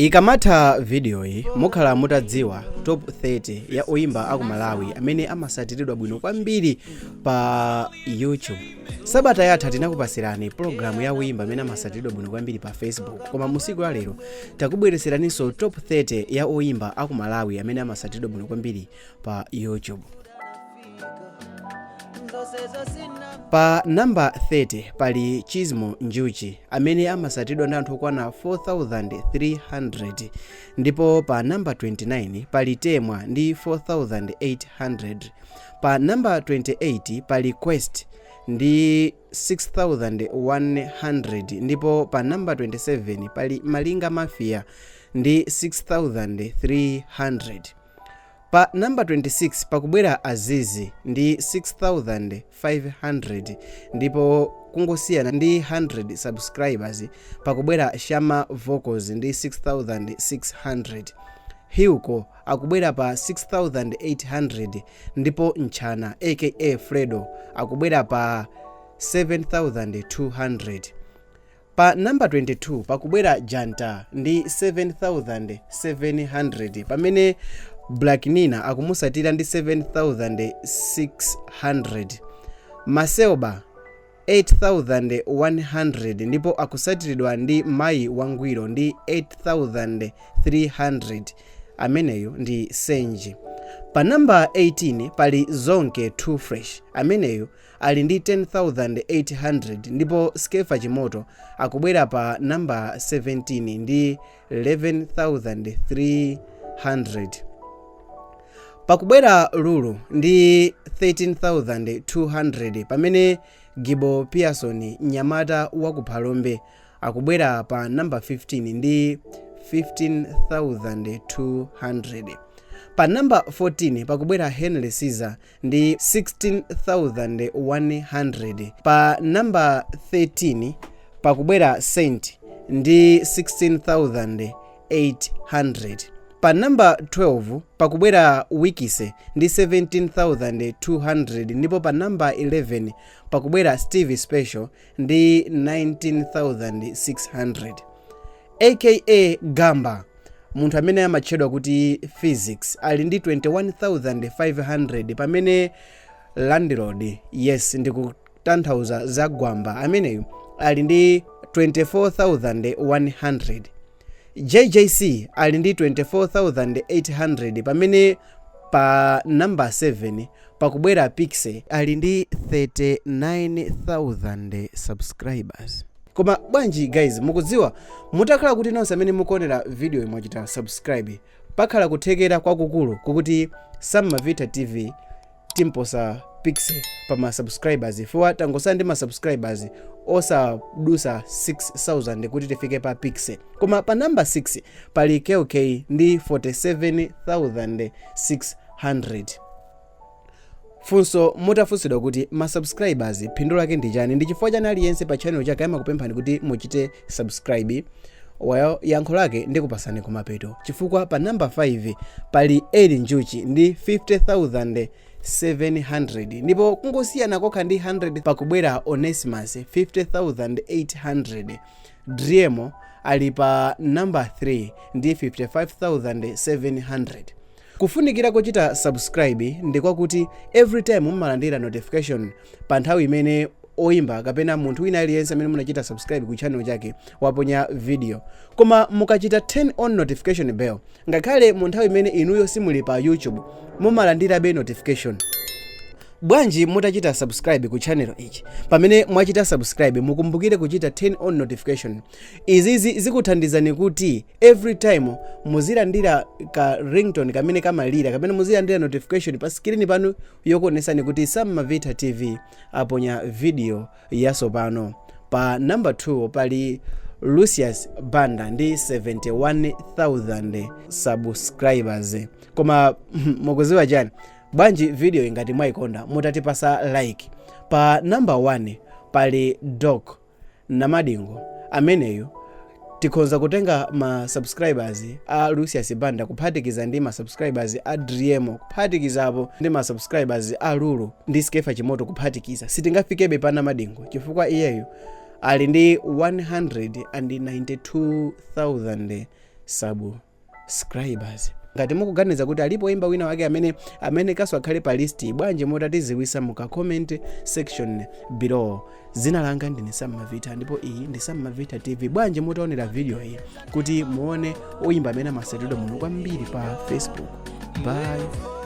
Ikamatha video hii mukhala mutadziwa top 30 ya Oimba aku Malawi amene amasatilidwa bwino kwambiri pa YouTube. Sabata yatha tinakupasirani programu ya Oimba amene amasatilidwa bwino kwambiri pa Facebook. Koma musiku wa lero takubwereseraninso top 30 ya Oimba aku Malawi amene amasatilidwa bwino kwambiri pa YouTube. Pa number 30 pali Chismo Njuchi amene amasatilidwa ndi anthu okwana 4,300, ndipo pa number 29 pali Temwa ndi 4,800. Pa number 28 pali Quest ndi 6,100, ndipo pa number 27 pali Malinga Mafia ndi 6,300. Pa number 26 pakubwera Azizi ndi 6,500, ndipo kungosiyana ndi 100 subscribers pakubwera Shama Vocals ndi 6,600. Hiuko akubwera pa 6,800, ndipo Nchana aka Fredo akubwera pa 7,200. Pa number 22 pakubwera Janta ndi 7,700, pamene Black Nina akumusatira ndi 7,600. Maselba 8,100, ndipo akusatilidwa ndi Mai Wangwiro ndi 8,300. Ameneyo ndi Senji. Pa number 18 pali Zonke Too Fresh ameneyo ali ndi 10,800, ndipo Skefa Chimoto akubwera pa number 17 ndi 11,300. Pakubwera Lulu ndi 13,200, pamene Gibo Pearson Nyamata wakuphalombe akubwera pa number 15 ndi 15,200. Pa number 14 pakubwera Henry Caesar ndi 16,100. Pa number 13 pakubwera Saint ndi 16,800. Pa number 12 pakubwera Wikise ndi 17,200, ndipo pa number 11 pakubwera Stevie Special ndi 19,600. aka Gamba, munthu amene amatchedwa kuti Physics, ali ndi 21,500, pamene Landlord, yes ndikutanthauza za Gwamba, ameneyo ali ndi 24,100. JJC ali ndi 24,800, pamene pa number 7 pakubwera Pixie ali ndi 39,000 subscribers. Koma bwanji guys, mukudziwa mutakhala kuti nonse amene mukuonera video mwachita subscribe, pakhala kuthekera kwakukulu kukuti Samavita TV timposa Pixie pa ma subscribers, fuwa tangosa ndi ma subscribers osadusa 6,000 kuti tifike pa Pixie. Koma pa number 6 pali KOK ndi 47,600. Funso mutafunsidwa kuti ma subscribers phindu lake ndi chani, ndi chifukwa chani aliyense pa channel chake amakupemphani kuti muchite subscribe. Well, yankho lake ndikupasani kumapeto, chifukwa pa number 5 pali Eli Njuchi ndi 50,700, ndipo kungosiyana kokha ndi 100 pakubwera Onesimus 50,800. Driemo ali pa number 3 ndi 55,700. Kufunikira kuchita subscribe ndikwakuti every time mumalandira notification pa nthawi imene Oimba kapena munthu wina aliyense amene munachita subscribe ku channel chake waponya video. Koma mukachita turn on notification bell, ngakhale mu nthawi imene inuyo simuli pa YouTube, mumalandira be notification. Bwanji mutachita subscribe ku channel ichi, pamene mwachita subscribe mukumbukire kuchita turn on notification. Izizi zikuthandizani kuti every time muzilandira ka ringtone kamene kamalira, kapena muzilandira notification pa screen panu yokuonesani kuti Samavita TV aponya video yasopano. Pa number 2 pali Lucius Banda ndi 71,000 subscribers. Koma mukuziwa chani, bwanji video ingati mwaikonda mutatipasa like. Pa number 1 pali Doc Namadingo ameneyo tikonza kutenga ma subscribers a Lucius Banda kuphatikiza ndi ma subscribers a Driemo, kuphatikizapo ndi ma subscribers a Lulu ndi Skefa Chimoto kuphatikiza. Sitingafikebe pa Namadingo chifukwa iyeyo ali ndi 192,000 subscribers. Ngati mukuganiza kuti alipo Oimba wina wake amene kaso akhale pa list, bwanji mutatiziwisa muka comment section below. Zina langa ndine Sam Mavita ndipo iyi ndi Sam Mavita TV. Bwanji mutaonera video iyi kuti muone Oimba amene amasatilidwa muno kwambiri pa Facebook. Bye.